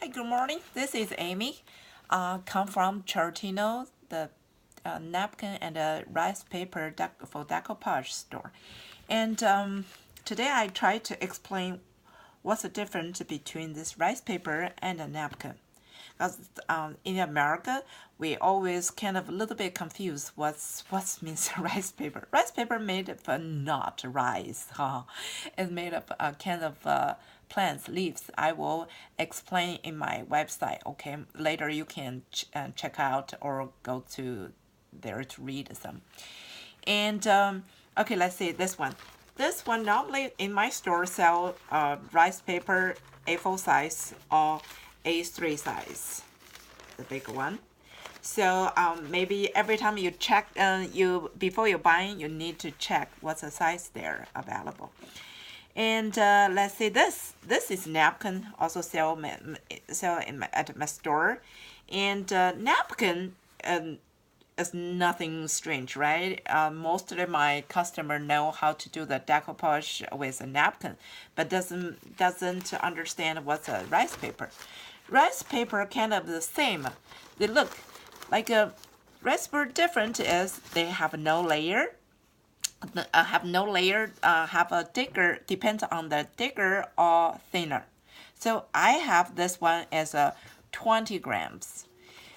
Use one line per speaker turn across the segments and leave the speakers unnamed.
Hi, good morning. This is Amy. Come from Chertino, the napkin and rice paper for Decoupage store. And today I try to explain what's the difference between this rice paper and a napkin. Because in America, we always kind of a little bit confused what's means rice paper. Rice paper made of not rice. It's made of kind of plants, leaves. I will explain in my website. Okay, later you can check out or go to there to read some. And okay, let's see this one. This one normally in my store sell rice paper A4 size or A3 size, the big one. So maybe every time you check, before you buying, you need to check what's the size there available. And let's say this is napkin, also sell at my store, and napkin is nothing strange, right? Most of my customer know how to do the decoupage with a napkin, but doesn't understand what's a rice paper. Rice paper kind of the same. They look like a rice paper. Different is they have no layer. Have a thicker, depends on the thicker or thinner. So I have this one as a 20 grams.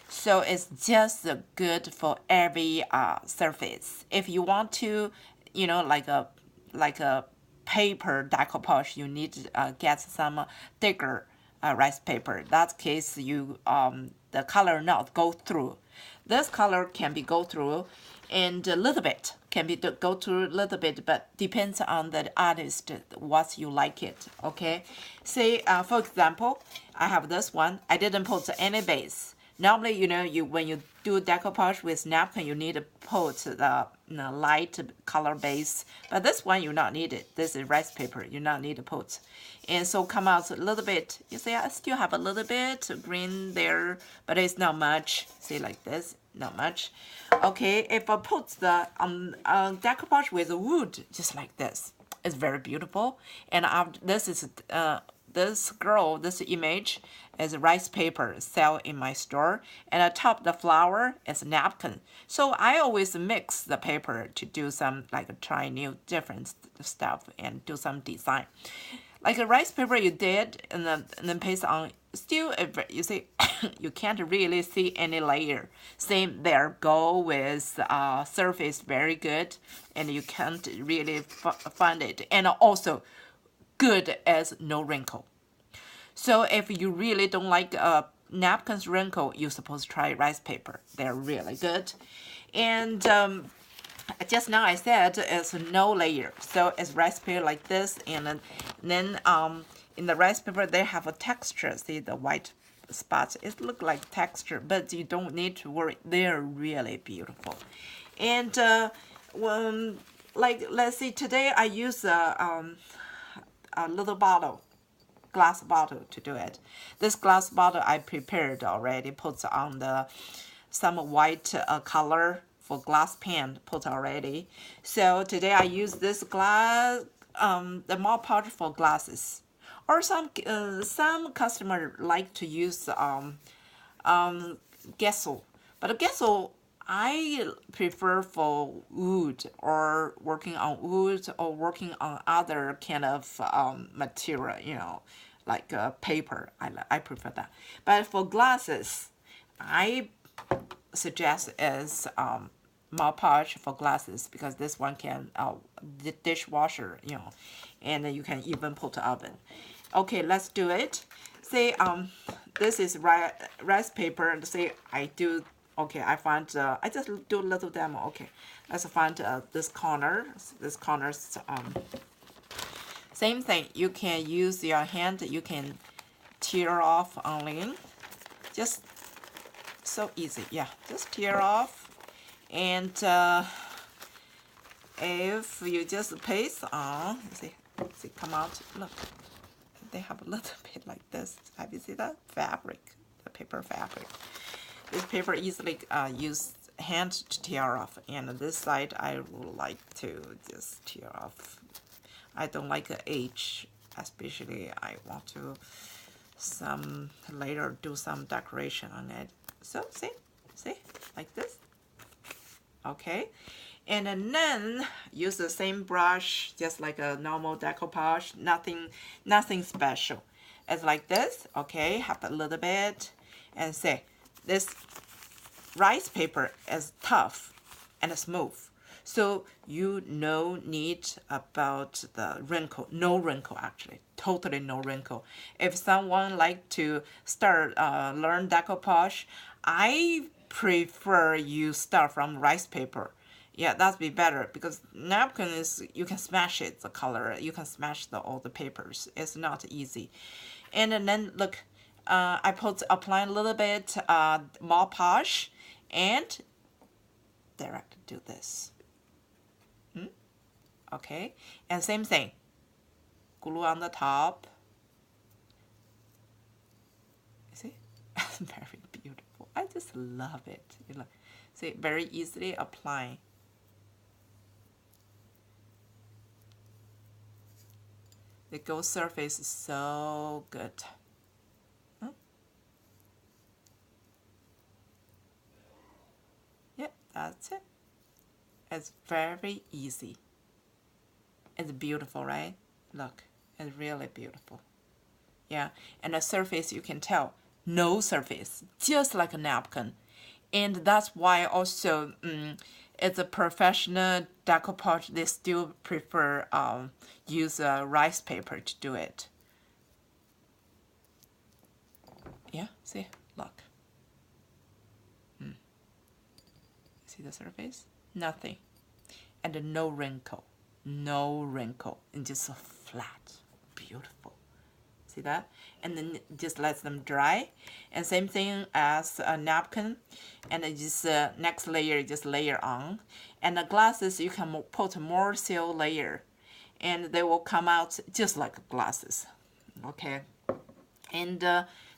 So it's just good for every surface. If you want to, like a paper decoupage, you need to get some thicker rice paper. That case, you the color not go through. This color can be go through, and a little bit can be go through a little bit, but depends on the artist what you like it. Okay, say for example, I have this one. I didn't put any base. Normally, you when you do decoupage with napkin, you need to put the light color base. But this one, you not need it. This is rice paper. You not need to put. And so come out a little bit. You see, I still have a little bit green there, but it's not much. See, like this, not much. Okay, if I put the decoupage with wood, just like this, it's very beautiful. And this is this image is rice paper sell in my store, and atop the flower is napkin. So I always mix the paper to do some try new different stuff and do some design. Like a rice paper you did and then paste on, still you see you can't really see any layer. Same there, go with surface very good, and you can't really find it, and also good as no wrinkle. So if you really don't like napkins wrinkle, you're supposed to try rice paper. They're really good. And just now I said it's no layer. So it's rice paper like this. And then in the rice paper, they have a texture. See the white spots? It look like texture, but you don't need to worry. They're really beautiful. And let's see, today I use a little bottle, glass bottle to do it. This glass bottle I prepared already, put on some white color for glass pan, put already. So today I use this glass, the more pouch for glasses. Or some customer like to use gesso, but gesso I prefer for wood or working on wood or working on other kind of material, like paper. I prefer that. But for glasses, I suggest is Mod Podge for glasses, because this one can dishwasher, and then you can even put oven. Okay, let's do it. Say this is rice paper. Say I do. Okay, I find I just do a little demo. Okay, let's find this corner. This corner's same thing. You can use your hand. You can tear off only. Just so easy. Yeah, just tear off. And if you just paste on, see, come out. Look, they have a little bit like this. Have you seen that fabric? The paper fabric. This paper easily use hand to tear off, and this side I would like to just tear off. I don't like the edge, especially I want to some later do some decoration on it. So see, like this. Okay, and then use the same brush, just like a normal decoupage, nothing special. It's like this. Okay, have a little bit, and say this rice paper is tough and smooth, so you no need about the wrinkle. No wrinkle, actually, totally no wrinkle. If someone like to start learn decoupage, I prefer you start from rice paper. Yeah, that'd be better, because napkin is, you can smash it, the color, you can smash all the papers. It's not easy. And then look, I apply a little bit more polish, and direct do this. Okay, and same thing, glue on the top. See, very beautiful. I just love it. You know, see, very easily applying. The gold surface is so good. Yep, that's it. It's very easy. It's beautiful, right? Look, it's really beautiful. Yeah, and the surface, you can tell, no surface, just like a napkin. And that's why also as a professional decoupage, they still prefer use rice paper to do it. Yeah, see, look. See the surface? Nothing. And no wrinkle. No wrinkle. And just flat. Beautiful. See that? And then just let them dry. And same thing as a napkin. And then just next layer, just layer on. And the glasses, you can put more seal layer. And they will come out just like glasses. Okay? And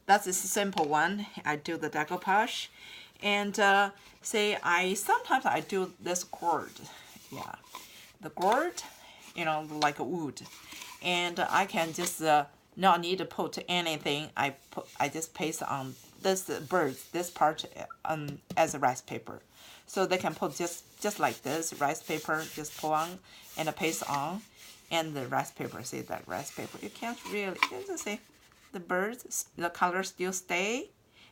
that's a simple one. I do the decoupage. And say sometimes I do this gourd. Yeah, the gourd, you know, like a wood. And I can just not need to put anything. I just paste on this this part as a rice paper. So they can put just like this rice paper, just pull on and paste on, and the rice paper. See that rice paper? You can't really, you just see the birds, the color still stay.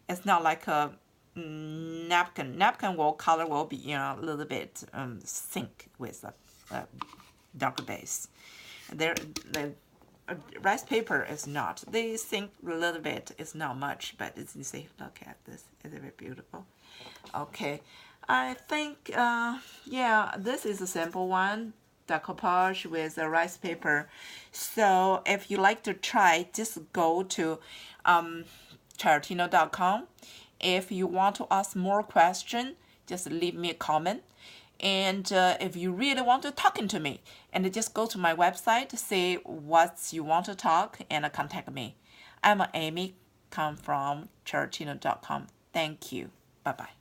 It's not like a napkin. Napkin color will be, you know, a little bit sink with a darker base. The rice paper is not. They sink a little bit. It's not much, but it's, you see, look at this. It's very beautiful. Okay, I think yeah, this is a simple one, decoupage with a rice paper. So if you like to try, just go to Chartino.com. If you want to ask more questions, just leave me a comment. And if you really want to talk to me, and just go to my website, say what you want to talk, and contact me. I'm Amy, come from Chartino.com. Thank you. Bye-bye.